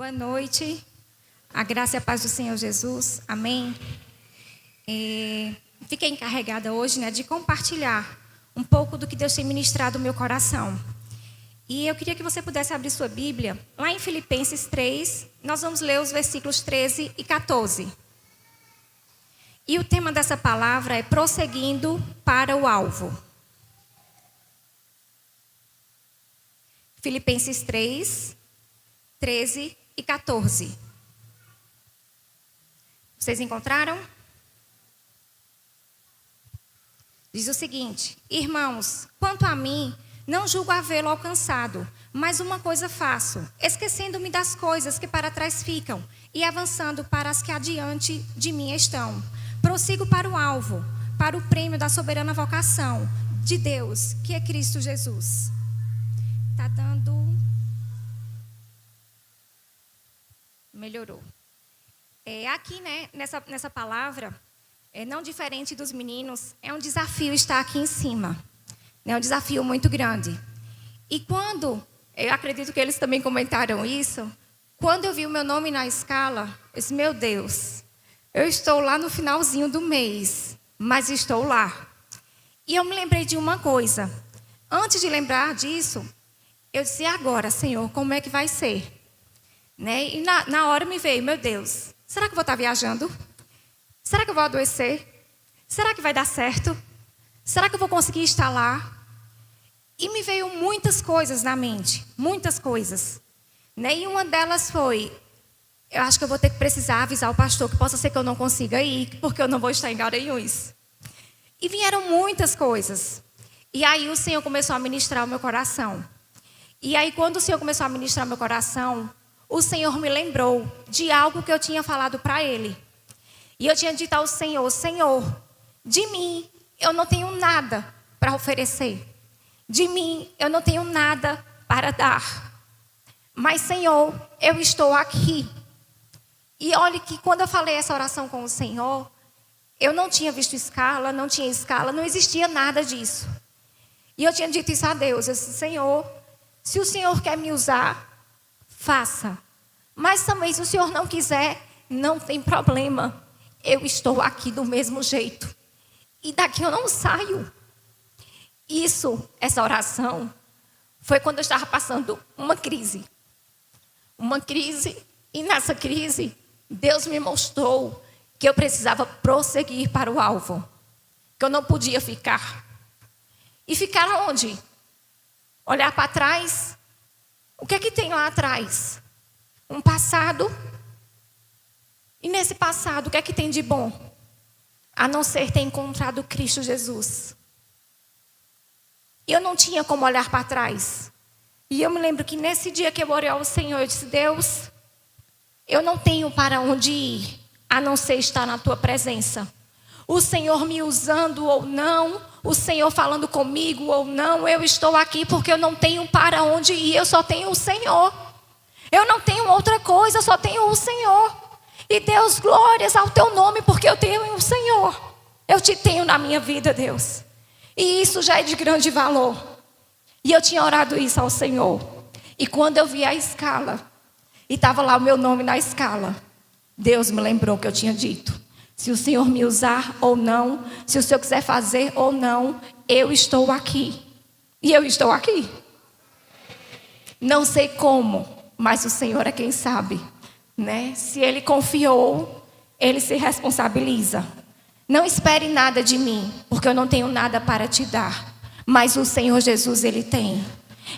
Boa noite, a graça e a paz do Senhor Jesus, amém. Fiquei encarregada hoje, de compartilhar um pouco do que Deus tem ministrado no meu coração. E eu queria que você pudesse abrir sua Bíblia, lá em Filipenses 3, nós vamos ler os versículos 13 e 14. E o tema dessa palavra é prosseguindo para o alvo. Filipenses 3, 13 e 14. Vocês encontraram? Diz o seguinte: irmãos, quanto a mim, não julgo havê-lo alcançado, mas uma coisa faço, esquecendo-me das coisas que para trás ficam e avançando para as que adiante de mim estão. Prossigo para o alvo, para o prêmio da soberana vocação de Deus, que é Cristo Jesus. Está dando... Melhorou. Aqui, nessa palavra, não diferente dos meninos, é um desafio estar aqui em cima. É um desafio muito grande. E quando, eu acredito que eles também comentaram isso, quando eu vi o meu nome na escala, eu disse, meu Deus, eu estou lá no finalzinho do mês, mas estou lá. E eu me lembrei de uma coisa. Antes de lembrar disso, eu disse, agora, Senhor, como é que vai ser? E na hora me veio, meu Deus, será que eu vou estar viajando? Será que eu vou adoecer? Será que vai dar certo? Será que eu vou conseguir estar lá? E me veio muitas coisas na mente, muitas coisas. E uma delas foi, eu acho que eu vou ter que precisar avisar o pastor que possa ser que eu não consiga ir, porque eu não vou estar em Garanhuns. E vieram muitas coisas. E aí o Senhor começou a ministrar o meu coração. E aí quando o Senhor começou a ministrar o meu coração, o Senhor me lembrou de algo que eu tinha falado para Ele. E eu tinha dito ao Senhor, Senhor, de mim eu não tenho nada para oferecer. De mim eu não tenho nada para dar. Mas, Senhor, eu estou aqui. E olhe que quando eu falei essa oração com o Senhor, eu não tinha visto escala, não tinha escala, não existia nada disso. E eu tinha dito isso a Deus, eu disse, Senhor, se o Senhor quer me usar, faça. Mas também se o Senhor não quiser, não tem problema. Eu estou aqui do mesmo jeito. E daqui eu não saio. Essa oração, foi quando eu estava passando uma crise. Uma crise, e nessa crise, Deus me mostrou que eu precisava prosseguir para o alvo. Que eu não podia ficar. E ficar onde? Olhar para trás. O que é que tem lá atrás? Um passado. E nesse passado, o que é que tem de bom? A não ser ter encontrado Cristo Jesus. E eu não tinha como olhar para trás. E eu me lembro que nesse dia que eu orei ao Senhor, eu disse, Deus, eu não tenho para onde ir, a não ser estar na tua presença. O Senhor me usando ou não, o Senhor falando comigo ou não, eu estou aqui porque eu não tenho para onde ir, eu só tenho o Senhor. Eu não tenho outra coisa, eu só tenho o Senhor. E Deus, glórias ao teu nome, porque eu tenho o Senhor. Eu te tenho na minha vida, Deus. E isso já é de grande valor. E eu tinha orado isso ao Senhor. E quando eu vi a escala, e estava lá o meu nome na escala, Deus me lembrou que eu tinha dito. Se o Senhor me usar ou não, se o Senhor quiser fazer ou não, eu estou aqui. E eu estou aqui. Não sei como, mas o Senhor é quem sabe. Se Ele confiou, Ele se responsabiliza. Não espere nada de mim, porque eu não tenho nada para te dar. Mas o Senhor Jesus, Ele tem.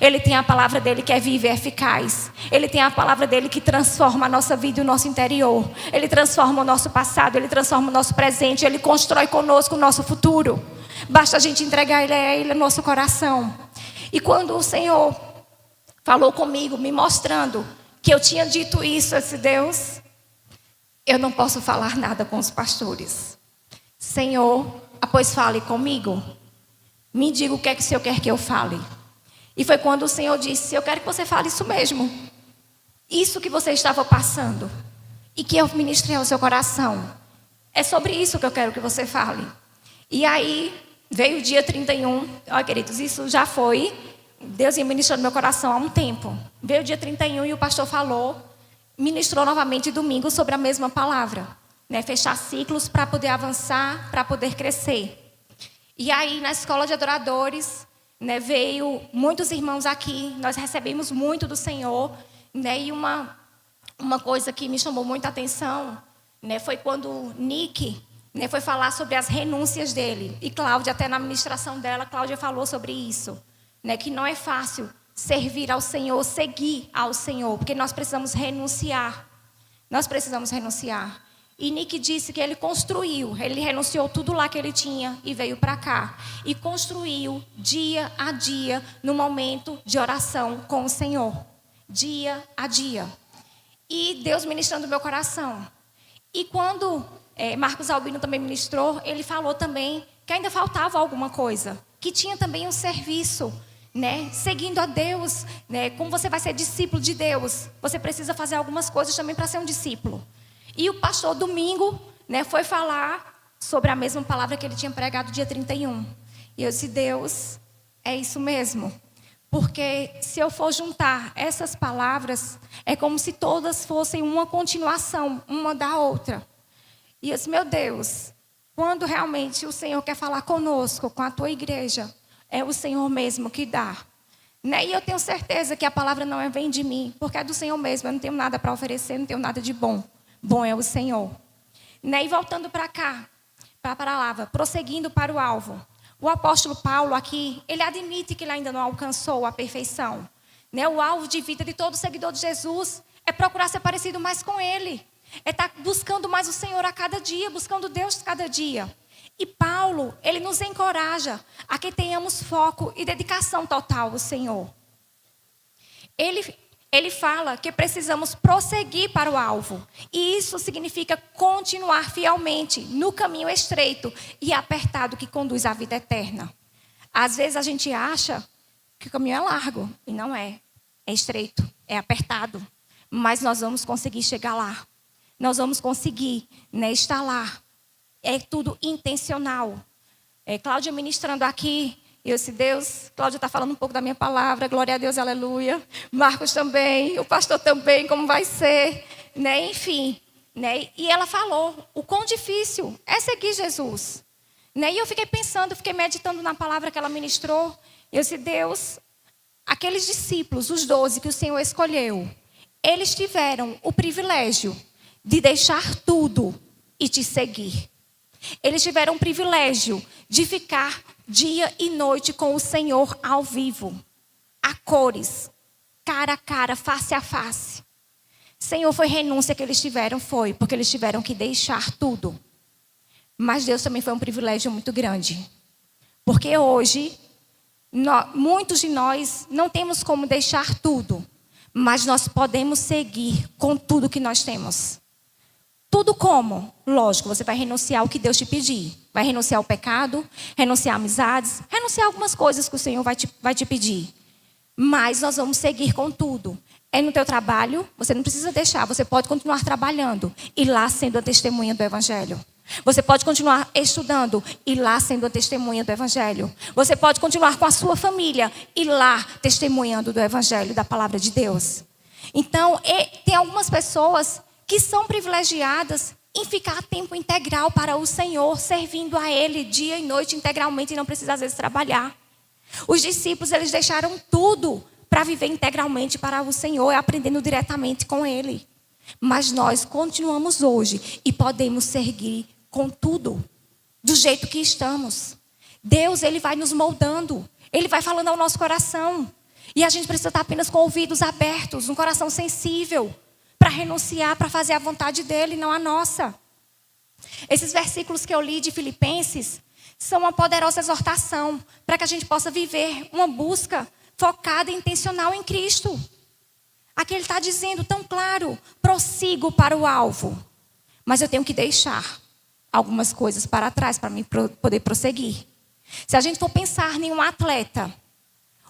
Ele tem a palavra dEle que é viva e eficaz. Ele tem a palavra dEle que transforma a nossa vida e o nosso interior. Ele transforma o nosso passado, Ele transforma o nosso presente. Ele constrói conosco o nosso futuro. Basta a gente entregar Ele no nosso coração. E quando o Senhor falou comigo, me mostrando que eu tinha dito isso, eu disse, Deus, eu não posso falar nada com os pastores. Senhor, pois fale comigo. Me diga o que é que o Senhor quer que eu fale. E foi quando o Senhor disse, eu quero que você fale isso mesmo. Isso que você estava passando. E que eu ministrei ao seu coração. É sobre isso que eu quero que você fale. E aí, veio o dia 31. Olha, queridos, isso já foi. Deus ia ministrando no meu coração há um tempo. Veio o dia 31 e o pastor falou. ministrou novamente domingo sobre a mesma palavra, né? Fechar ciclos para poder avançar, para poder crescer. E aí, na escola de adoradores, né, veio muitos irmãos aqui, nós recebemos muito do Senhor, né? E uma coisa que me chamou muita atenção, né, foi quando Nick, né, foi falar sobre as renúncias dele. E Cláudia, até na ministração dela, Cláudia falou sobre isso, né, que não é fácil servir ao Senhor, seguir ao Senhor, porque nós precisamos renunciar. Nós precisamos renunciar. E Nick disse que ele construiu, ele renunciou tudo lá que ele tinha e veio para cá. E construiu dia a dia, no momento de oração com o Senhor. Dia a dia. E Deus ministrando no meu coração. E quando Marcos Albino também ministrou, ele falou também que ainda faltava alguma coisa. Que tinha também um serviço, né? Seguindo a Deus, né? Como você vai ser discípulo de Deus, você precisa fazer algumas coisas também para ser um discípulo. E o pastor domingo, né, foi falar sobre a mesma palavra que ele tinha pregado dia 31. E eu disse, Deus, é isso mesmo. Porque se eu for juntar essas palavras, é como se todas fossem uma continuação, uma da outra. E eu disse, meu Deus, quando realmente o Senhor quer falar conosco, com a tua igreja, é o Senhor mesmo que dá. Né? E eu tenho certeza que a palavra não vem de mim, porque é do Senhor mesmo. Eu não tenho nada para oferecer, não tenho nada de bom. Bom é o Senhor. Né? E voltando para cá, para a palavra, prosseguindo para o alvo. O apóstolo Paulo aqui, ele admite que ele ainda não alcançou a perfeição. Né? O alvo de vida de todo seguidor de Jesus é procurar ser parecido mais com ele. É estar buscando mais o Senhor a cada dia, buscando Deus a cada dia. E Paulo, ele nos encoraja a que tenhamos foco e dedicação total ao Senhor. Ele fala que precisamos prosseguir para o alvo. E isso significa continuar fielmente no caminho estreito e apertado que conduz à vida eterna. Às vezes a gente acha que o caminho é largo. E não é. É estreito, é apertado. Mas nós vamos conseguir chegar lá. Nós vamos conseguir, né, estar lá. É tudo intencional. Cláudia ministrando aqui. Eu disse, Deus, Cláudia está falando um pouco da minha palavra, glória a Deus, aleluia. Marcos também, o pastor também, como vai ser, né? Enfim. Né? E ela falou, o quão difícil é seguir Jesus. Né? E eu fiquei pensando, fiquei meditando na palavra que ela ministrou. Eu disse, Deus, aqueles discípulos, os 12 que o Senhor escolheu, eles tiveram o privilégio de deixar tudo e te seguir. Eles tiveram o privilégio de ficar dia e noite com o Senhor ao vivo, a cores, cara a cara, face a face. Senhor, foi renúncia que eles tiveram? Foi, porque eles tiveram que deixar tudo. Mas Deus também foi um privilégio muito grande. Porque hoje, muitos de nós não temos como deixar tudo, mas nós podemos seguir com tudo que nós temos. Tudo como? Lógico, você vai renunciar ao que Deus te pedir. Vai renunciar ao pecado, renunciar a amizades, renunciar a algumas coisas que o Senhor vai te pedir. Mas nós vamos seguir com tudo. É no teu trabalho, você não precisa deixar, você pode continuar trabalhando e lá sendo a testemunha do Evangelho. Você pode continuar estudando e lá sendo a testemunha do Evangelho. Você pode continuar com a sua família e lá testemunhando do Evangelho, da palavra de Deus. Então, tem algumas pessoas que são privilegiadas em ficar a tempo integral para o Senhor, servindo a Ele dia e noite integralmente e não precisa às vezes trabalhar. Os discípulos, eles deixaram tudo para viver integralmente para o Senhor, aprendendo diretamente com Ele. Mas nós continuamos hoje e podemos seguir com tudo, do jeito que estamos. Deus, Ele vai nos moldando, Ele vai falando ao nosso coração. E a gente precisa estar apenas com ouvidos abertos, um coração sensível, para renunciar, para fazer a vontade dele, não a nossa. Esses versículos que eu li de Filipenses são uma poderosa exortação para que a gente possa viver uma busca focada e intencional em Cristo. Aqui ele está dizendo tão claro, prossigo para o alvo. Mas eu tenho que deixar algumas coisas para trás para mim poder prosseguir. Se a gente for pensar em um atleta,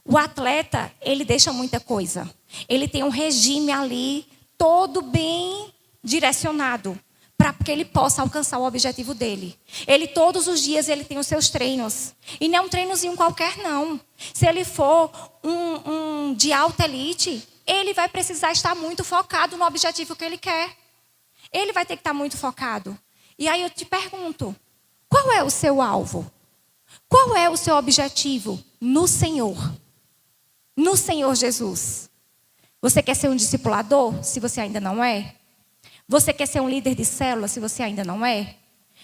o atleta, ele deixa muita coisa. Ele tem um regime ali, todo bem direcionado, para que ele possa alcançar o objetivo dele. Ele, todos os dias, ele tem os seus treinos. E não é um treinozinho qualquer, não. Se ele for um de alta elite, ele vai precisar estar muito focado no objetivo que ele quer. Ele vai ter que estar muito focado. E aí eu te pergunto, qual é o seu alvo? Qual é o seu objetivo no Senhor? No Senhor Jesus. Você quer ser um discipulador, se você ainda não é? Você quer ser um líder de célula, se você ainda não é?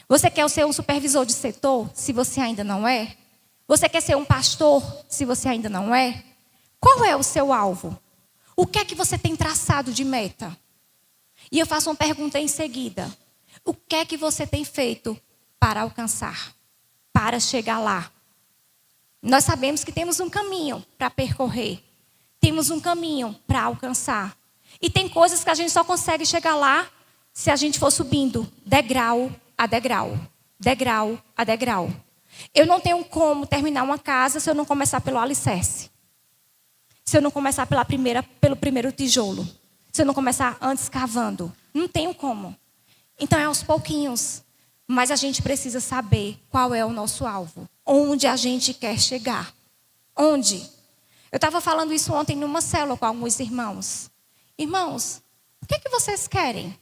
Você quer ser um supervisor de setor, se você ainda não é? Você quer ser um pastor, se você ainda não é? Qual é o seu alvo? O que é que você tem traçado de meta? E eu faço uma pergunta em seguida. O que é que você tem feito para alcançar? Para chegar lá? Nós sabemos que temos um caminho para percorrer. Temos um caminho para alcançar. E tem coisas que a gente só consegue chegar lá se a gente for subindo degrau a degrau. Degrau a degrau. Eu não tenho como terminar uma casa se eu não começar pelo alicerce. Se eu não começar pelo primeiro tijolo. Se eu não começar antes cavando. Não tenho como. Então é aos pouquinhos. Mas a gente precisa saber qual é o nosso alvo. Onde a gente quer chegar. Onde? Eu estava falando isso ontem numa célula com alguns irmãos. Irmãos, o que é que vocês querem?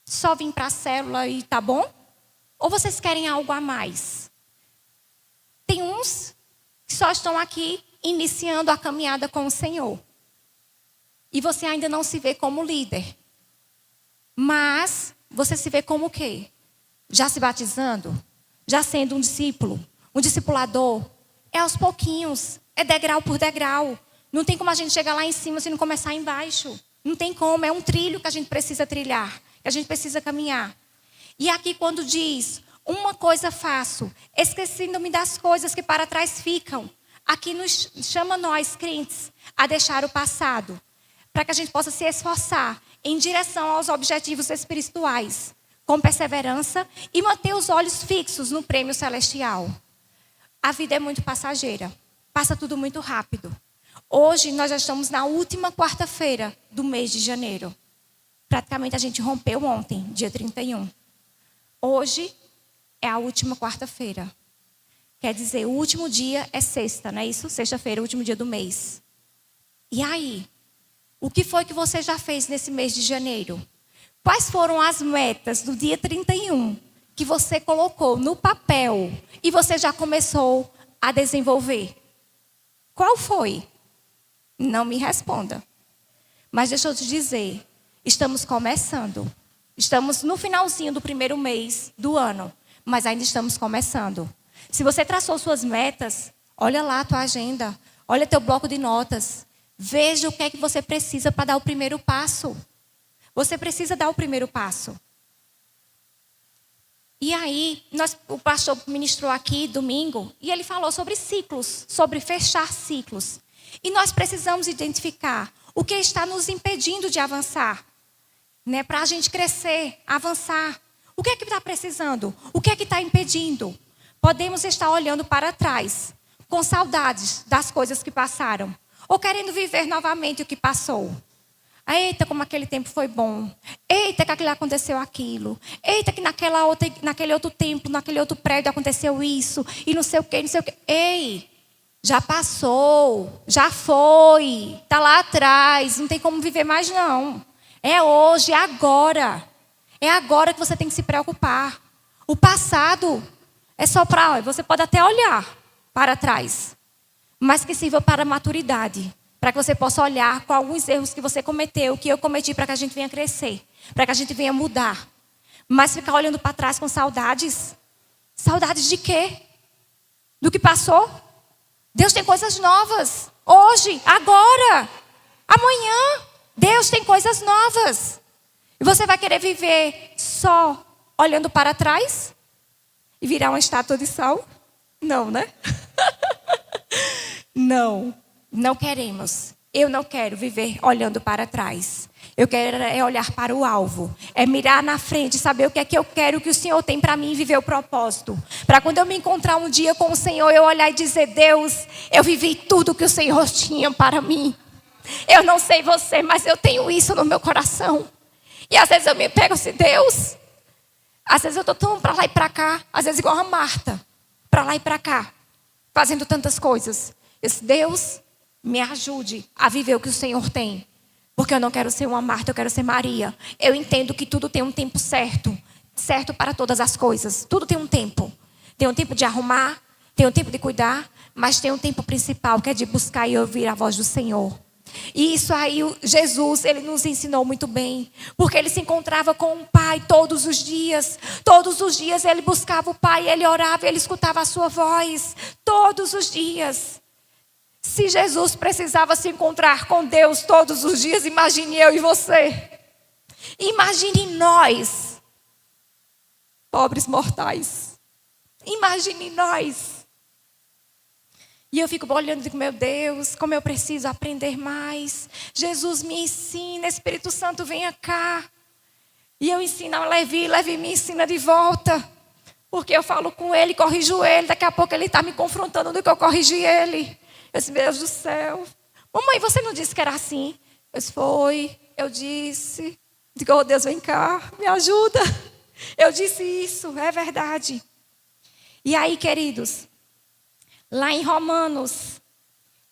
Só vir para a célula e tá bom? Ou vocês querem algo a mais? Tem uns que só estão aqui iniciando a caminhada com o Senhor. E você ainda não se vê como líder. Mas você se vê como o quê? Já se batizando? Já sendo um discípulo? Um discipulador? É aos pouquinhos. É degrau por degrau. Não tem como a gente chegar lá em cima se não começar embaixo. Não tem como. É um trilho que a gente precisa trilhar. Que a gente precisa caminhar. E aqui quando diz, uma coisa faço, esquecendo-me das coisas que para trás ficam. Aqui nos chama nós, crentes, a deixar o passado. Para que a gente possa se esforçar em direção aos objetivos espirituais. Com perseverança e manter os olhos fixos no prêmio celestial. A vida é muito passageira. Passa tudo muito rápido. Hoje nós já estamos na última quarta-feira do mês de janeiro. Praticamente a gente rompeu ontem, dia 31. Hoje é a última quarta-feira. Quer dizer, o último dia é sexta, não é isso? Sexta-feira, o último dia do mês. E aí? O que foi que você já fez nesse mês de janeiro? Quais foram as metas do dia 31 que você colocou no papel e você já começou a desenvolver? Qual foi? Não me responda. Mas deixa eu te dizer, estamos começando. Estamos no finalzinho do primeiro mês do ano, mas ainda estamos começando. Se você traçou suas metas, olha lá a tua agenda, olha teu bloco de notas. Veja o que é que você precisa para dar o primeiro passo. Você precisa dar o primeiro passo. E aí, o pastor ministrou aqui domingo, e ele falou sobre ciclos, sobre fechar ciclos. E nós precisamos identificar o que está nos impedindo de avançar. Né? Para a gente crescer, avançar. O que é que está precisando? O que é que está impedindo? Podemos estar olhando para trás, com saudades das coisas que passaram. Ou querendo viver novamente o que passou. Eita, como aquele tempo foi bom. Eita, que aquilo aconteceu aquilo. Eita, que naquele outro tempo, naquele outro prédio aconteceu isso. E não sei o quê, não sei o quê. Ei, já passou, já foi. Está lá atrás, não tem como viver mais não. É hoje, é agora. É agora que você tem que se preocupar. O passado é só para... Você pode até olhar para trás. Mas que sirva para a maturidade. Para que você possa olhar com alguns erros que você cometeu, que eu cometi, para que a gente venha crescer. Para que a gente venha mudar. Mas ficar olhando para trás com saudades. Saudades de quê? Do que passou? Deus tem coisas novas. Hoje, agora, amanhã. Deus tem coisas novas. E você vai querer viver só olhando para trás? E virar uma estátua de sal? Não, né? Não, não queremos. Eu não quero viver olhando para trás. Eu quero olhar para o alvo. É mirar na frente, saber o que é que eu quero, o que o Senhor tem para mim e viver o propósito. Para quando eu me encontrar um dia com o Senhor, eu olhar e dizer, Deus, eu vivi tudo que o Senhor tinha para mim. Eu não sei você, mas eu tenho isso no meu coração. E às vezes eu me pego assim, Deus. Às vezes eu estou tão para lá e para cá. Às vezes igual a Marta. Para lá e para cá. Fazendo tantas coisas. Eu disse, Deus, me ajude a viver o que o Senhor tem. Porque eu não quero ser uma Marta, eu quero ser Maria. Eu entendo que tudo tem um tempo certo. Certo para todas as coisas. Tudo tem um tempo. Tem um tempo de arrumar, tem um tempo de cuidar, mas tem um tempo principal que é de buscar e ouvir a voz do Senhor. E isso aí, Jesus, ele nos ensinou muito bem. Porque ele se encontrava com o Pai todos os dias. Todos os dias ele buscava o Pai, ele orava, ele escutava a sua voz. Todos os dias. Se Jesus precisava se encontrar com Deus todos os dias, imagine eu e você. Imagine nós, pobres mortais. Imagine nós. E eu fico olhando e digo, meu Deus, como eu preciso aprender mais. Jesus me ensina, Espírito Santo venha cá. E eu ensino a Levi me ensina de volta. Porque eu falo com ele, corrijo ele, daqui a pouco ele está me confrontando do que eu corrigi ele. Eu disse, meu Deus do céu. Mamãe, você não disse que era assim? Eu disse, foi, eu disse. Digo, oh Deus, vem cá, me ajuda. Eu disse isso, é verdade. E aí, queridos, lá em Romanos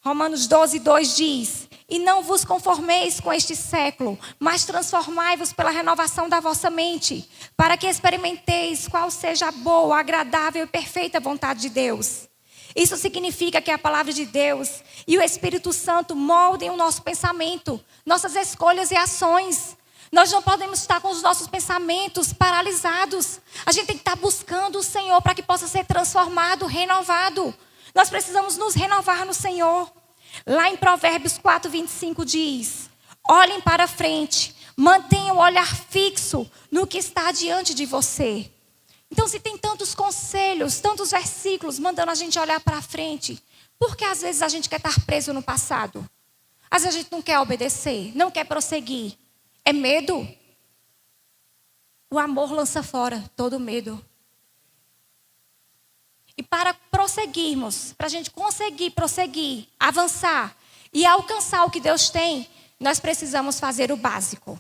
12:2 diz, e não vos conformeis com este século, mas transformai-vos pela renovação da vossa mente, para que experimenteis qual seja a boa, agradável e perfeita vontade de Deus. Isso significa que a palavra de Deus e o Espírito Santo moldem o nosso pensamento, nossas escolhas e ações. Nós não podemos estar com os nossos pensamentos paralisados. A gente tem que estar buscando o Senhor para que possa ser transformado, renovado. Nós precisamos nos renovar no Senhor. Lá em Provérbios 4:25 diz, olhem para frente, mantenham o olhar fixo no que está diante de você. Então, se tem tantos conselhos, tantos versículos mandando a gente olhar para frente, por que às vezes a gente quer estar preso no passado? Às vezes a gente não quer obedecer, não quer prosseguir. É medo? O amor lança fora todo medo. E para prosseguirmos, para a gente conseguir prosseguir, avançar e alcançar o que Deus tem, nós precisamos fazer o básico.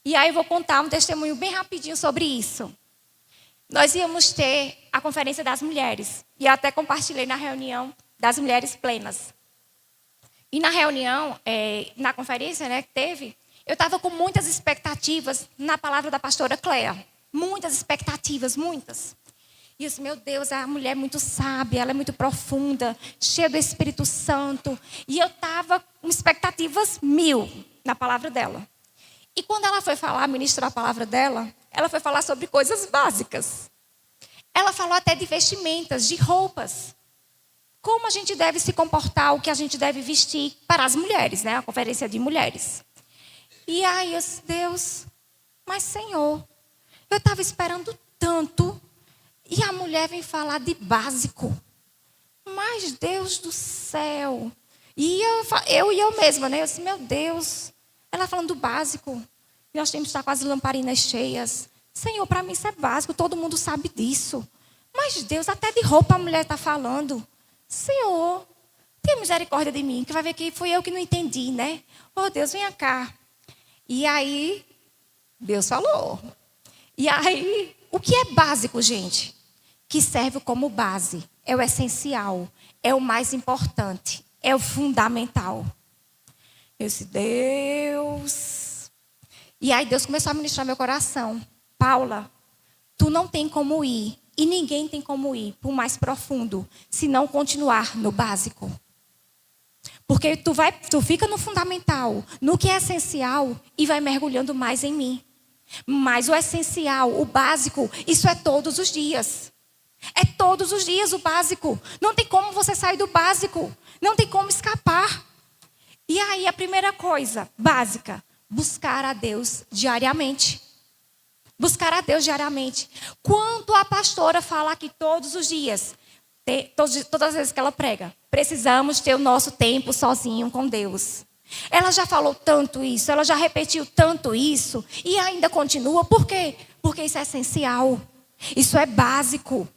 E aí eu vou contar um testemunho bem rapidinho sobre isso. Nós íamos ter a conferência das mulheres. E eu até compartilhei na reunião das mulheres plenas. E na reunião, na conferência que teve, eu estava com muitas expectativas na palavra da pastora Cléa. Muitas expectativas, muitas. E eu disse, meu Deus, a mulher é muito sábia, ela é muito profunda, cheia do Espírito Santo. E eu estava com expectativas 1000 na palavra dela. E quando ela foi falar, ministrar a palavra dela, ela foi falar sobre coisas básicas. Ela falou até de vestimentas, de roupas. Como a gente deve se comportar, o que a gente deve vestir para as mulheres, a conferência de mulheres. E aí eu disse, Deus, mas Senhor, eu estava esperando tanto. E a mulher vem falar de básico. Mas Deus do céu. E eu mesma, eu disse, meu Deus, ela falando do básico. Nós temos que estar com as lamparinas cheias. Senhor, para mim isso é básico, todo mundo sabe disso. Mas Deus, até de roupa a mulher está falando. Senhor, tenha misericórdia de mim, que vai ver que foi eu que não entendi, Oh Deus, venha cá. E aí, Deus falou. E aí, o que é básico, gente? Que serve como base. É o essencial, é o mais importante, é o fundamental. Eu disse, Deus. E aí Deus começou a ministrar meu coração. Paula, tu não tem como ir. E ninguém tem como ir para o mais profundo, se não continuar no básico. Porque tu fica no fundamental, no que é essencial, e vai mergulhando mais em mim. Mas o essencial, o básico, isso é todos os dias. É todos os dias o básico. Não tem como você sair do básico. Não tem como escapar. E aí a primeira coisa, básica, buscar a Deus diariamente. Buscar a Deus diariamente. Quando a pastora fala aqui todos os dias, todas as vezes que ela prega, precisamos ter o nosso tempo sozinho com Deus. Ela já falou tanto isso, ela já repetiu tanto isso e ainda continua. Por quê? Porque isso é essencial. Isso é básico.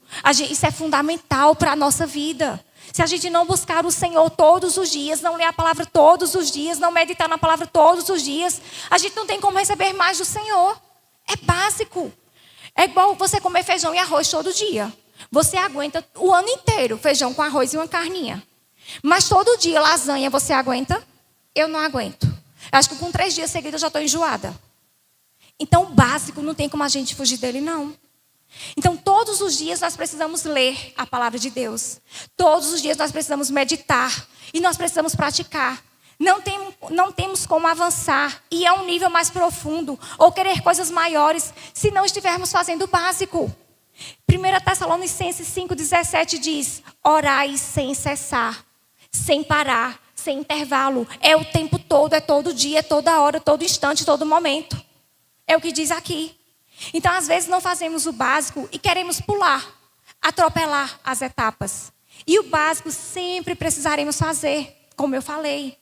Isso é fundamental para a nossa vida. Se a gente não buscar o Senhor todos os dias, não ler a palavra todos os dias, não meditar na palavra todos os dias, a gente não tem como receber mais do Senhor. É básico. É igual você comer feijão e arroz todo dia. Você aguenta o ano inteiro feijão com arroz e uma carninha. Mas todo dia lasanha você aguenta? Eu não aguento. Eu acho que com 3 dias seguidos eu já estou enjoada. Então o básico não tem como a gente fugir dele, não. Então todos os dias nós precisamos ler a palavra de Deus. Todos os dias nós precisamos meditar. E nós precisamos praticar. Não temos como avançar e ir a um nível mais profundo ou querer coisas maiores se não estivermos fazendo o básico. 1 Tessalonicenses 5,17 diz: orai sem cessar, sem parar, sem intervalo. É o tempo todo, é todo dia, é toda hora, todo instante, todo momento. É o que diz aqui. Então, às vezes, não fazemos o básico e queremos pular, atropelar as etapas. E o básico sempre precisaremos fazer, como eu falei.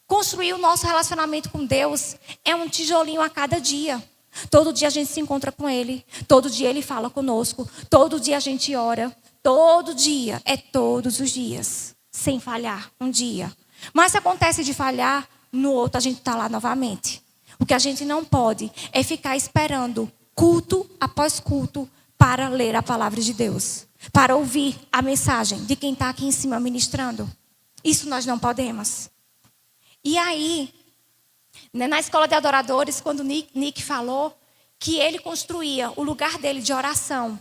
Construir o nosso relacionamento com Deus é um tijolinho a cada dia. Todo dia a gente se encontra com Ele. Todo dia Ele fala conosco. Todo dia a gente ora. Todo dia, é todos os dias. Sem falhar um dia. Mas se acontece de falhar, no outro a gente está lá novamente. O que a gente não pode é ficar esperando culto após culto para ler a palavra de Deus. Para ouvir a mensagem de quem está aqui em cima ministrando. Isso nós não podemos. E aí, na escola de adoradores, quando Nick falou que ele construía o lugar dele de oração,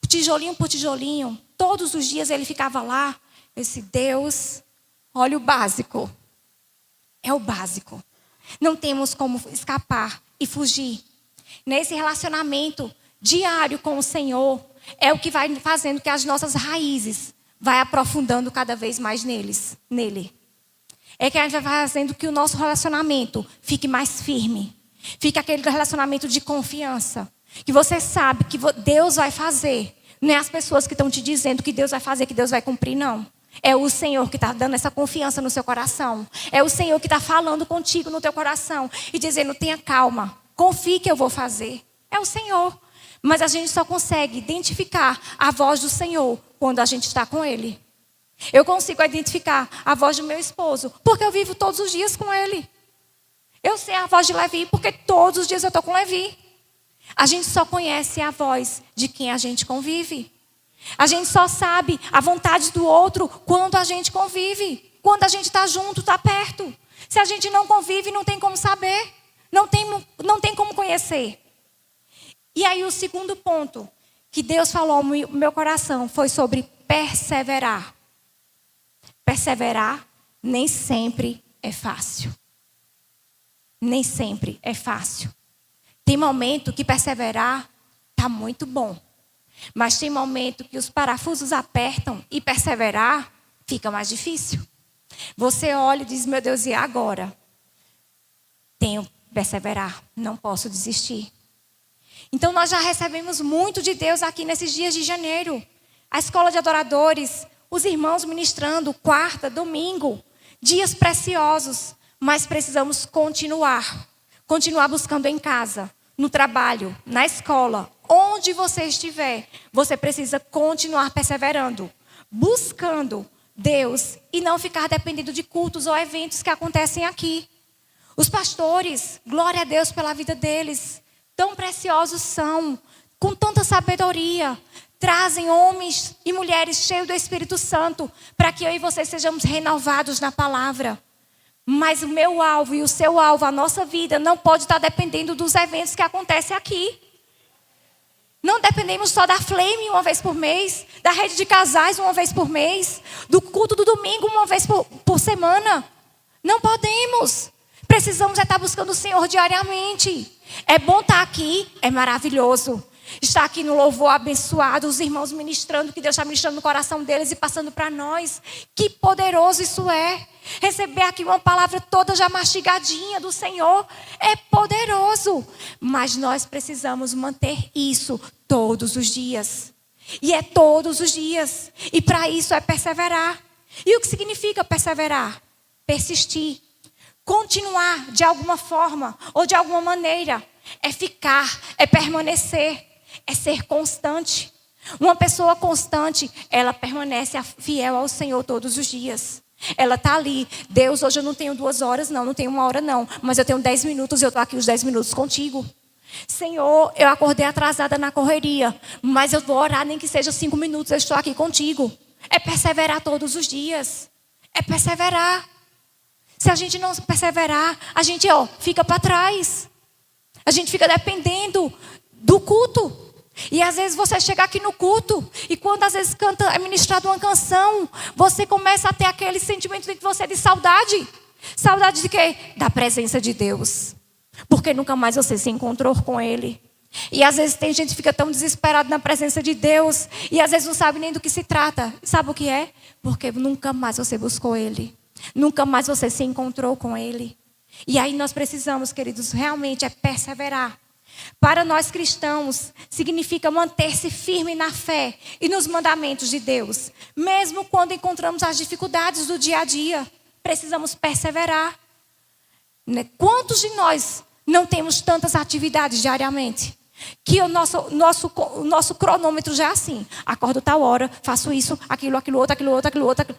tijolinho por tijolinho, todos os dias ele ficava lá, eu disse: Deus, olha o básico. É o básico. Não temos como escapar e fugir. Nesse relacionamento diário com o Senhor, é o que vai fazendo que as nossas raízes vai aprofundando cada vez mais nele. É que a gente vai fazendo que o nosso relacionamento fique mais firme. Fique aquele relacionamento de confiança. Que você sabe que Deus vai fazer. Não é as pessoas que estão te dizendo que Deus vai fazer, que Deus vai cumprir, não. É o Senhor que está dando essa confiança no seu coração. É o Senhor que está falando contigo no teu coração. E dizendo: tenha calma, confie que eu vou fazer. É o Senhor. Mas a gente só consegue identificar a voz do Senhor quando a gente está com Ele. Eu consigo identificar a voz do meu esposo, porque eu vivo todos os dias com ele. Eu sei a voz de Levi, porque todos os dias eu estou com Levi. A gente só conhece a voz de quem a gente convive. A gente só sabe a vontade do outro quando a gente convive. Quando a gente está junto, está perto. Se a gente não convive, não tem como saber. Não tem como conhecer. E aí o segundo ponto que Deus falou no meu coração foi sobre perseverar. Perseverar nem sempre é fácil. Nem sempre é fácil. Tem momento que perseverar está muito bom. Mas tem momento que os parafusos apertam e perseverar fica mais difícil. Você olha e diz: meu Deus, e agora? Tenho que perseverar, não posso desistir. Então nós já recebemos muito de Deus aqui nesses dias de janeiro. A escola de adoradores, os irmãos ministrando, quarta, domingo, dias preciosos, mas precisamos continuar buscando em casa, no trabalho, na escola, onde você estiver, você precisa continuar perseverando, buscando Deus e não ficar dependendo de cultos ou eventos que acontecem aqui. Os pastores, glória a Deus pela vida deles, tão preciosos são, com tanta sabedoria, trazem homens e mulheres cheios do Espírito Santo para que eu e você sejamos renovados na palavra. Mas o meu alvo e o seu alvo, a nossa vida, não pode estar dependendo dos eventos que acontecem aqui. Não dependemos só da Flame uma vez por mês, da rede de casais uma vez por mês, do culto do domingo uma vez por semana. Não podemos. Precisamos estar buscando o Senhor diariamente. É bom estar aqui, é maravilhoso. Estar aqui no louvor abençoado, os irmãos ministrando, que Deus está ministrando no coração deles e passando para nós. Que poderoso isso é. Receber aqui uma palavra toda já mastigadinha do Senhor é poderoso. Mas nós precisamos manter isso todos os dias. E é todos os dias. E para isso é perseverar. E o que significa perseverar? Persistir. Continuar de alguma forma ou de alguma maneira. É ficar, é permanecer. É ser constante. Uma pessoa constante, ela permanece fiel ao Senhor todos os dias. Ela está ali. Deus, hoje eu não tenho 2 horas, não tenho 1 hora, não. Mas eu tenho 10 minutos e eu estou aqui os 10 minutos contigo. Senhor, eu acordei atrasada na correria, mas eu vou orar, nem que seja 5 minutos, eu estou aqui contigo. É perseverar todos os dias. É perseverar. Se a gente não perseverar, a gente fica para trás. A gente fica dependendo do culto. E às vezes você chega aqui no culto e quando às vezes é ministrado uma canção, você começa a ter aquele sentimento dentro de você de saudade. Saudade de quê? Da presença de Deus. Porque nunca mais você se encontrou com Ele. E às vezes tem gente que fica tão desesperado na presença de Deus e às vezes não sabe nem do que se trata. Sabe o que é? Porque nunca mais você buscou Ele. Nunca mais você se encontrou com Ele. E aí nós precisamos, queridos, realmente perseverar. Para nós cristãos, significa manter-se firme na fé e nos mandamentos de Deus. Mesmo quando encontramos as dificuldades do dia a dia, precisamos perseverar. Quantos de nós não temos tantas atividades diariamente? Que o nosso cronômetro já é assim. Acordo tal hora, faço isso, aquilo outro,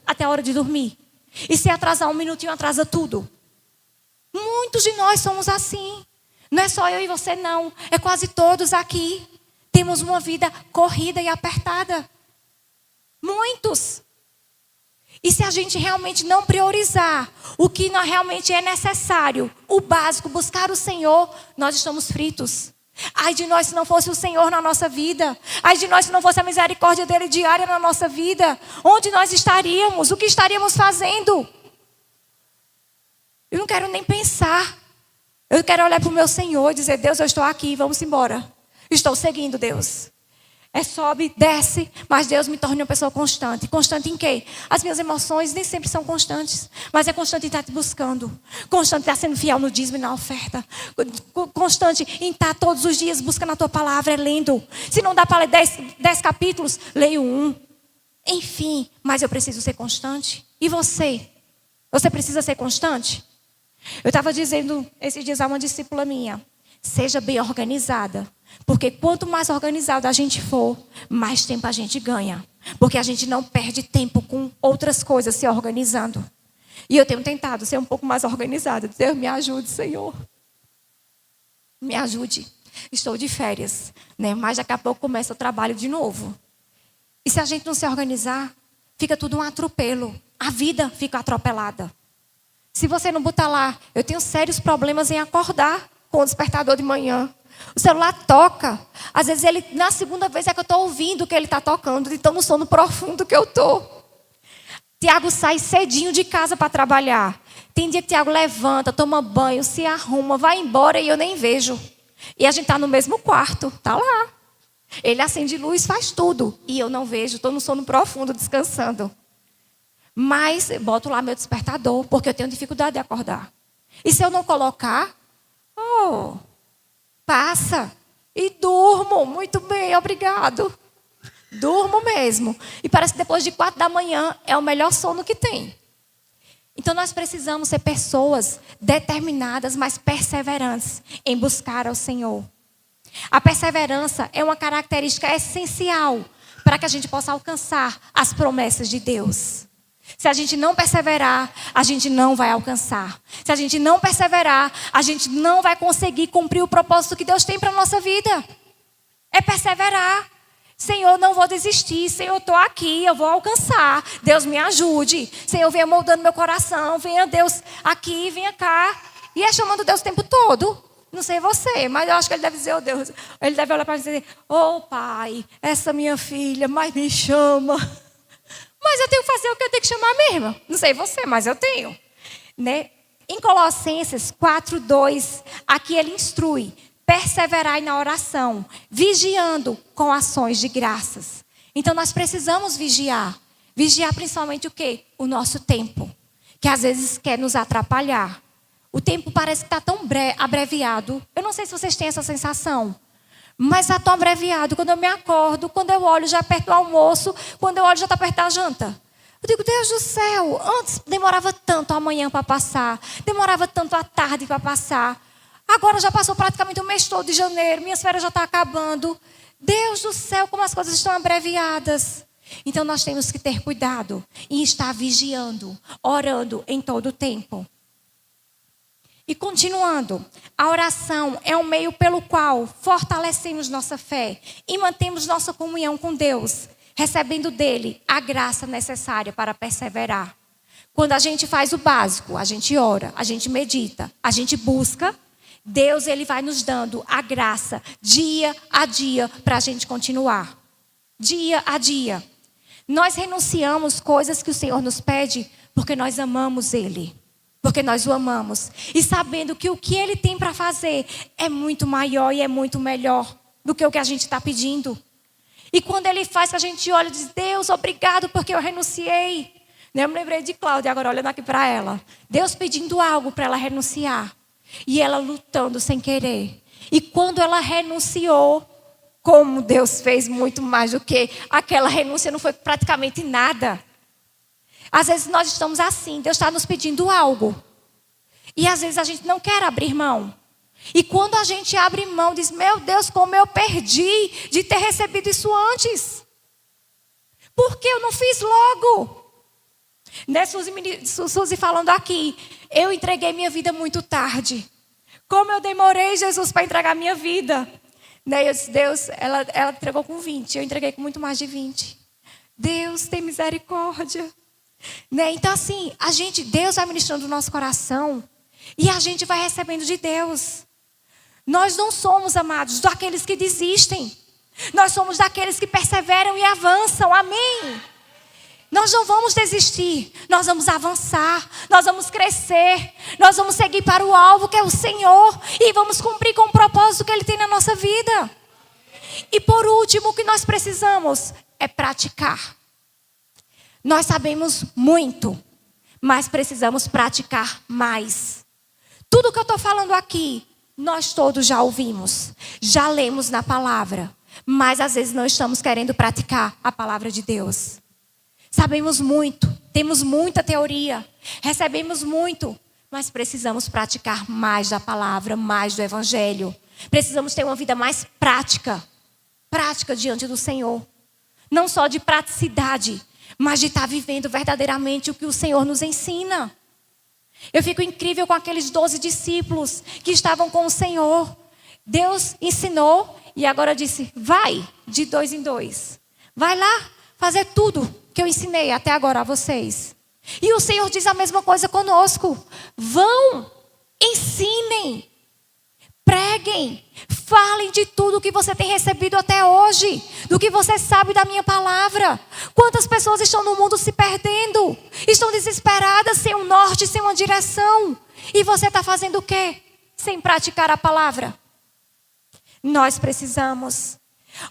até a hora de dormir. E se atrasar um minutinho, atrasa tudo. Muitos de nós somos assim. Não é só eu e você, não. É quase todos aqui. Temos uma vida corrida e apertada. Muitos. E se a gente realmente não priorizar o que realmente é necessário, o básico, buscar o Senhor, nós estamos fritos. Ai de nós se não fosse o Senhor na nossa vida. Ai de nós se não fosse a misericórdia dele diária na nossa vida. Onde nós estaríamos? O que estaríamos fazendo? Eu não quero nem pensar. Eu quero olhar para o meu Senhor e dizer: Deus, eu estou aqui, vamos embora. Estou seguindo, Deus. Sobe, desce, mas Deus me torna uma pessoa constante. Constante em quê? As minhas emoções nem sempre são constantes, mas é constante em estar te buscando. Constante em estar sendo fiel no dízimo e na oferta. Constante em estar todos os dias buscando a tua palavra, lendo. Se não dá para ler 10 capítulos, leio 1. Enfim, mas eu preciso ser constante. E você? Você precisa ser constante? Eu estava dizendo esses dias a uma discípula minha: seja bem organizada. Porque quanto mais organizado a gente for, mais tempo a gente ganha. Porque a gente não perde tempo com outras coisas se organizando. E eu tenho tentado ser um pouco mais organizada. Deus, me ajude, Senhor. Me ajude. Estou de férias, né? Mas daqui a pouco começa o trabalho de novo. E se a gente não se organizar, fica tudo um atropelo. A vida fica atropelada. Se você não botar lá, eu tenho sérios problemas em acordar com o despertador de manhã. O celular toca. Às vezes, na segunda vez é que eu estou ouvindo o que ele está tocando. De tão no sono profundo que eu estou. Tiago sai cedinho de casa para trabalhar. Tem dia que Tiago levanta, toma banho, se arruma, vai embora e eu nem vejo. E a gente está no mesmo quarto. Está lá. Ele acende luz, faz tudo. E eu não vejo, estou no sono profundo, descansando. Mas boto lá meu despertador, porque eu tenho dificuldade de acordar. E se eu não colocar, passa. E durmo. Muito bem, obrigado. Durmo mesmo. E parece que depois de 4 da manhã é o melhor sono que tem. Então nós precisamos ser pessoas determinadas, mas perseverantes em buscar ao Senhor. A perseverança é uma característica essencial para que a gente possa alcançar as promessas de Deus. Se a gente não perseverar, a gente não vai alcançar. Se a gente não perseverar, a gente não vai conseguir cumprir o propósito que Deus tem para a nossa vida. É perseverar. Senhor, não vou desistir. Senhor, estou aqui, eu vou alcançar. Deus, me ajude. Senhor, venha moldando meu coração. Venha Deus aqui, venha cá. E é chamando Deus o tempo todo. Não sei você, mas eu acho que ele deve dizer: Deus. Ele deve olhar para mim e dizer: Pai, essa minha filha, mas me chama. Mas eu tenho que fazer o que eu tenho que chamar mesmo. Não sei você, mas eu tenho. Né? Em Colossenses 4:2, aqui ele instrui: perseverai na oração, vigiando com ações de graças. Então nós precisamos vigiar. Vigiar principalmente o quê? O nosso tempo. Que às vezes quer nos atrapalhar. O tempo parece que está tão abreviado. Eu não sei se vocês têm essa sensação. Mas está tão abreviado. Quando eu me acordo, quando eu olho já perto do almoço, quando eu olho já está perto da janta. Eu digo: Deus do céu, antes demorava tanto a manhã para passar, demorava tanto a tarde para passar. Agora já passou praticamente o mês todo de janeiro, minhas férias já estão acabando. Deus do céu, como as coisas estão abreviadas. Então nós temos que ter cuidado em estar vigiando, orando em todo o tempo. E continuando, a oração é um meio pelo qual fortalecemos nossa fé e mantemos nossa comunhão com Deus, recebendo dele a graça necessária para perseverar. Quando a gente faz o básico, a gente ora, a gente medita, a gente busca, Deus ele vai nos dando a graça dia a dia para a gente continuar. Dia a dia. Nós renunciamos coisas que o Senhor nos pede porque nós amamos Ele. Porque nós o amamos. E sabendo que o que Ele tem para fazer é muito maior e é muito melhor do que o que a gente está pedindo. E quando Ele faz, a gente olha e diz, Deus, obrigado porque eu renunciei. Eu me lembrei de Cláudia, agora olhando aqui para ela. Deus pedindo algo para ela renunciar. E ela lutando sem querer. E quando ela renunciou, como Deus fez muito mais do que aquela renúncia, não foi praticamente nada. Às vezes nós estamos assim, Deus está nos pedindo algo. E às vezes a gente não quer abrir mão. E quando a gente abre mão, diz, meu Deus, como eu perdi de ter recebido isso antes. Por que eu não fiz logo? Né, Suzy falando aqui, eu entreguei minha vida muito tarde. Como eu demorei, Jesus, para entregar minha vida. Né, eu disse, Deus, ela entregou com 20, eu entreguei com muito mais de 20. Deus, tem misericórdia. Né, então assim, Deus vai ministrando o nosso coração e a gente vai recebendo de Deus. Nós não somos, amados, daqueles que desistem. Nós somos daqueles que perseveram e avançam, amém? Nós não vamos desistir, nós vamos avançar, nós vamos crescer, nós vamos seguir para o alvo que é o Senhor e vamos cumprir com o propósito que Ele tem na nossa vida. E por último, o que nós precisamos é praticar. Nós sabemos muito, mas precisamos praticar mais. Tudo que eu estou falando aqui, nós todos já ouvimos, já lemos na palavra, mas às vezes não estamos querendo praticar a palavra de Deus. Sabemos muito, temos muita teoria, recebemos muito, mas precisamos praticar mais da palavra, mais do evangelho. Precisamos ter uma vida mais prática diante do Senhor. Não só de praticidade, mas de estar vivendo verdadeiramente o que o Senhor nos ensina. Eu fico incrível com aqueles 12 discípulos que estavam com o Senhor. Deus ensinou e agora disse, vai de 2 em 2. Vai lá fazer tudo que eu ensinei até agora a vocês. E o Senhor diz a mesma coisa conosco. Vão, ensinem, preguem, falem de tudo que você tem recebido até hoje, do que você sabe da minha palavra. Quantas pessoas estão no mundo se perdendo, estão desesperadas, sem um norte, sem uma direção. E você está fazendo o quê? Sem praticar a palavra. Nós precisamos.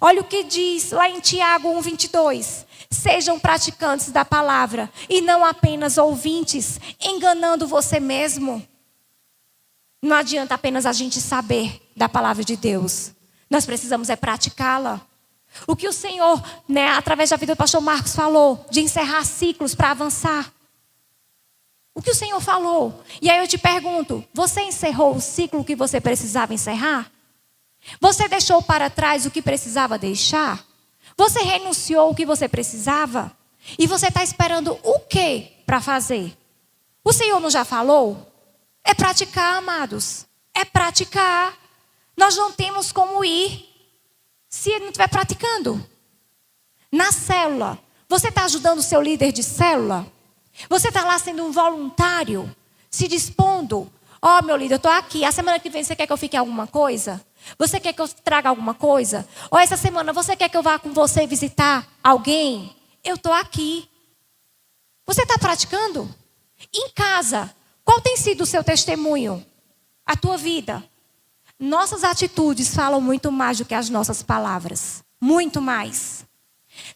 Olha o que diz lá em Tiago 1:22. Sejam praticantes da palavra e não apenas ouvintes, enganando você mesmo. Não adianta apenas a gente saber da palavra de Deus. Nós precisamos é praticá-la. O que o Senhor, né, através da vida do pastor Marcos falou, de encerrar ciclos para avançar. O que o Senhor falou. E aí eu te pergunto, você encerrou o ciclo que você precisava encerrar? Você deixou para trás o que precisava deixar? Você renunciou o que você precisava? E você está esperando o que para fazer? O Senhor não já falou? É praticar, amados. É praticar. Nós não temos como ir se ele não estiver praticando. Na célula, você está ajudando o seu líder de célula? Você está lá sendo um voluntário? Se dispondo? Ó, meu líder, eu estou aqui. A semana que vem você quer que eu fique em alguma coisa? Você quer que eu traga alguma coisa? Ou essa semana você quer que eu vá com você visitar alguém? Eu estou aqui. Você está praticando? Em casa, qual tem sido o seu testemunho? A tua vida? Nossas atitudes falam muito mais do que as nossas palavras. Muito mais.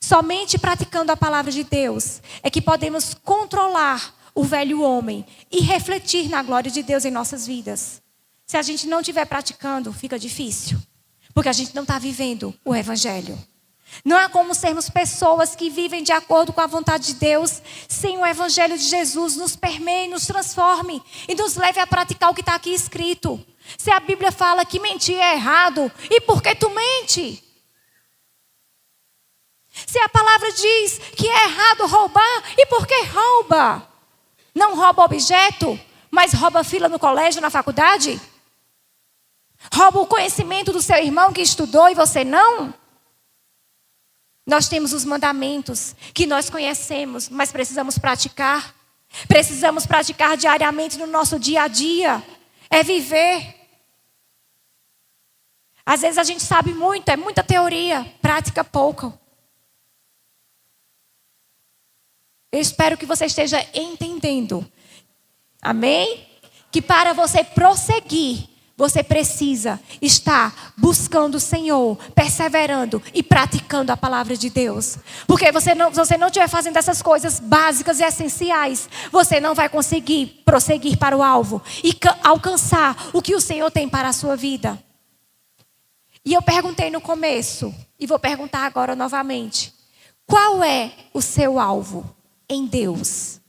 Somente praticando a palavra de Deus é que podemos controlar o velho homem e refletir na glória de Deus em nossas vidas. Se a gente não estiver praticando, fica difícil. Porque a gente não está vivendo o evangelho. Não há como sermos pessoas que vivem de acordo com a vontade de Deus, sem o evangelho de Jesus nos permeie, nos transforme e nos leve a praticar o que está aqui escrito. Se a Bíblia fala que mentir é errado, e por que tu mente? Se a palavra diz que é errado roubar, e por que rouba? Não rouba objeto, mas rouba fila no colégio, na faculdade? Rouba o conhecimento do seu irmão que estudou e você não? Nós temos os mandamentos que nós conhecemos, mas precisamos praticar. Precisamos praticar diariamente no nosso dia a dia. É viver. Às vezes a gente sabe muito, é muita teoria, prática pouco. Eu espero que você esteja entendendo. Amém? Que para você prosseguir, você precisa estar buscando o Senhor, perseverando e praticando a palavra de Deus. Porque se você não estiver fazendo essas coisas básicas e essenciais, você não vai conseguir prosseguir para o alvo e alcançar o que o Senhor tem para a sua vida. E eu perguntei no começo, e vou perguntar agora novamente: qual é o seu alvo em Deus?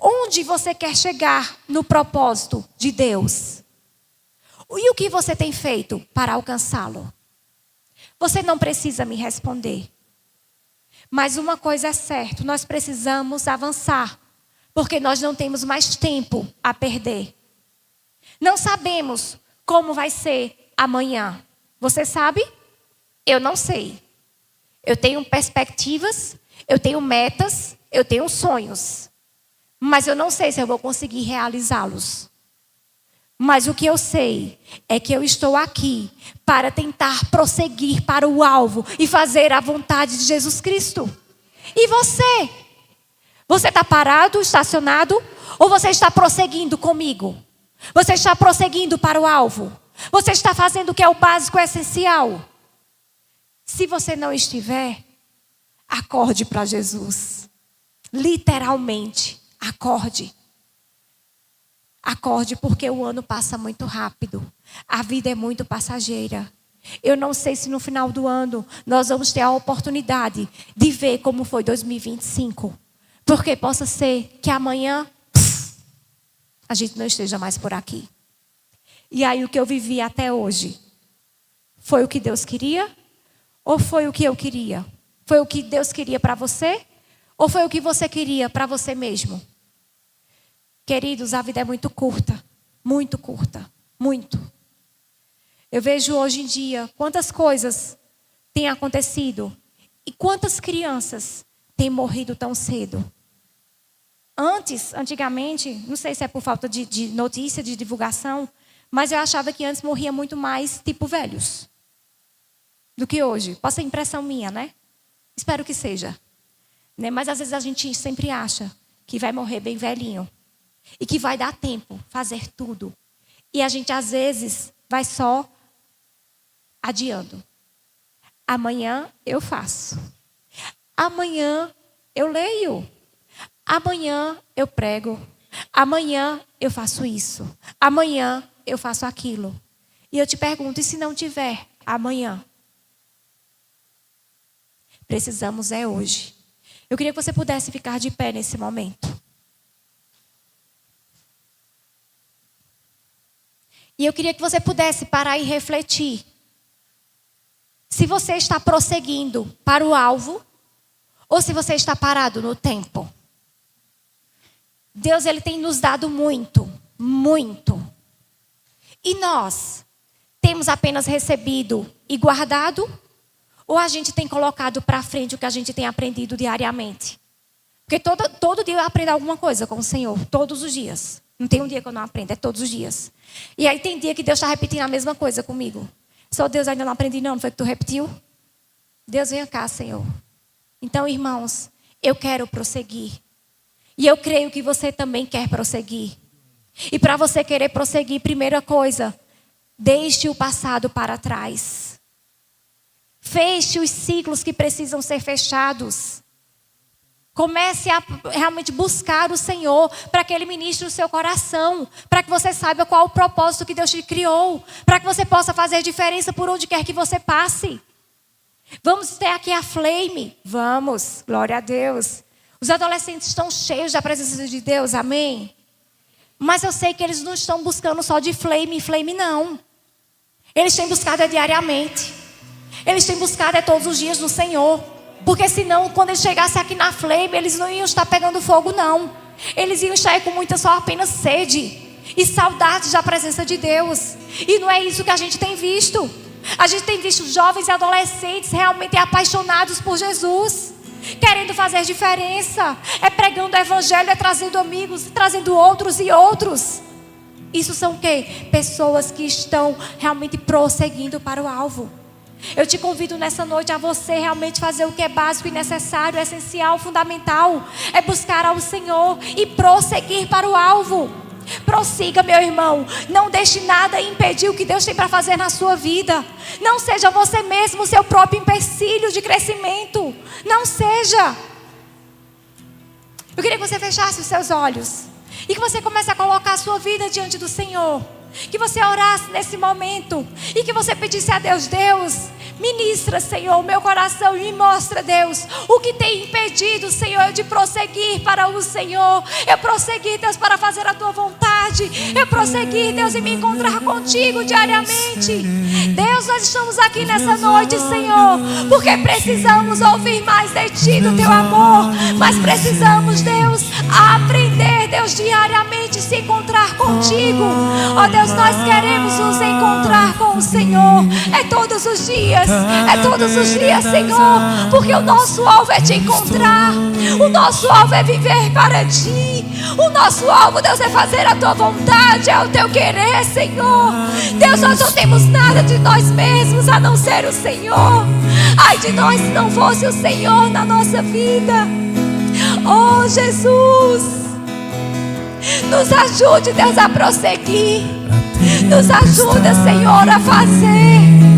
Onde você quer chegar no propósito de Deus? E o que você tem feito para alcançá-lo? Você não precisa me responder. Mas uma coisa é certa, nós precisamos avançar, porque nós não temos mais tempo a perder. Não sabemos como vai ser amanhã. Você sabe? Eu não sei. Eu tenho perspectivas, eu tenho metas, eu tenho sonhos. Mas eu não sei se eu vou conseguir realizá-los. Mas o que eu sei é que eu estou aqui para tentar prosseguir para o alvo e fazer a vontade de Jesus Cristo. E você? Você está parado, estacionado? Ou você está prosseguindo comigo? Você está prosseguindo para o alvo? Você está fazendo o que é o básico e essencial? Se você não estiver, acorde para Jesus. Literalmente. Acorde. Acorde, porque o ano passa muito rápido. A vida é muito passageira. Eu não sei se no final do ano nós vamos ter a oportunidade de ver como foi 2025. Porque possa ser que amanhã a gente não esteja mais por aqui. E aí o que eu vivi até hoje foi o que Deus queria? Ou foi o que eu queria? Foi o que Deus queria para você? Ou foi o que você queria para você mesmo? Queridos, a vida é muito curta. Muito curta. Muito. Eu vejo hoje em dia quantas coisas têm acontecido. E quantas crianças têm morrido tão cedo. Antigamente, não sei se é por falta de notícia, de divulgação, mas eu achava que antes morria muito mais tipo velhos do que hoje. Pode ser impressão minha, né? Espero que seja. Né? Mas às vezes a gente sempre acha que vai morrer bem velhinho. E que vai dar tempo fazer tudo. E a gente às vezes vai só adiando. Amanhã eu faço. Amanhã eu leio. Amanhã eu prego. Amanhã eu faço isso. Amanhã eu faço aquilo. E eu te pergunto, e se não tiver amanhã? Precisamos é hoje. Eu queria que você pudesse ficar de pé nesse momento. E eu queria que você pudesse parar e refletir. Se você está prosseguindo para o alvo, ou se você está parado no tempo. Deus, Ele tem nos dado muito, muito. E nós temos apenas recebido e guardado? Ou a gente tem colocado para frente o que a gente tem aprendido diariamente? Porque todo dia eu aprendo alguma coisa com o Senhor, todos os dias. Não tem um dia que eu não aprendo, é todos os dias. E aí tem dia que Deus está repetindo a mesma coisa comigo. Só Deus, ainda não aprendi não foi que tu repetiu? Deus, venha cá, Senhor. Então, irmãos, eu quero prosseguir. E eu creio que você também quer prosseguir. E para você querer prosseguir, primeira coisa, deixe o passado para trás. Feche os ciclos que precisam ser fechados. Comece a realmente buscar o Senhor para que Ele ministre o seu coração. Para que você saiba qual é o propósito que Deus te criou. Para que você possa fazer diferença por onde quer que você passe. Vamos ter aqui a Flame. Vamos, glória a Deus. Os adolescentes estão cheios da presença de Deus, amém? Mas eu sei que eles não estão buscando só de Flame em Flame, não. Eles têm buscado diariamente. Eles têm buscado todos os dias no Senhor. Porque senão, quando eles chegassem aqui na Flame, eles não iam estar pegando fogo, não. Eles iam estar com muita só apenas sede e saudade da presença de Deus. E não é isso que a gente tem visto. A gente tem visto jovens e adolescentes realmente apaixonados por Jesus. querendo fazer diferença, é pregando o evangelho, é trazendo amigos, trazendo outros e outros. Isso são o quê? Pessoas que estão realmente prosseguindo para o alvo. Eu te convido nessa noite a você realmente fazer o que é básico e necessário, essencial, fundamental. É buscar ao Senhor e prosseguir para o alvo. Prossiga, meu irmão. Não deixe nada impedir o que Deus tem para fazer na sua vida. Não seja você mesmo o seu próprio empecilho de crescimento. Não seja. Eu queria que você fechasse os seus olhos e que você comece a colocar a sua vida diante do Senhor. Que você orasse nesse momento e que você pedisse a Deus: Deus, ministra, Senhor, o meu coração e me mostra, Deus, o que tem impedido, Senhor, de prosseguir para o Senhor. Eu prossegui, Deus, para fazer a Tua vontade. Eu prossegui, Deus, em me encontrar contigo diariamente. Deus, nós estamos aqui nessa noite, Senhor, porque precisamos ouvir mais de Ti, do Teu amor. Mas precisamos, Deus, aprender, Deus, diariamente se encontrar contigo. Ó Deus, nós queremos nos encontrar com o Senhor. É todos os dias, Senhor, porque o nosso alvo é Te encontrar. O nosso alvo é viver para Ti. O nosso alvo, Deus, é fazer a Tua vontade, é o Teu querer, Senhor. Deus, nós não temos nada de nós mesmos a não ser o Senhor. Ai de nós se não fosse o Senhor na nossa vida. Oh, Jesus, nos ajude, Deus, a prosseguir. Nos ajuda, Senhor, a fazer.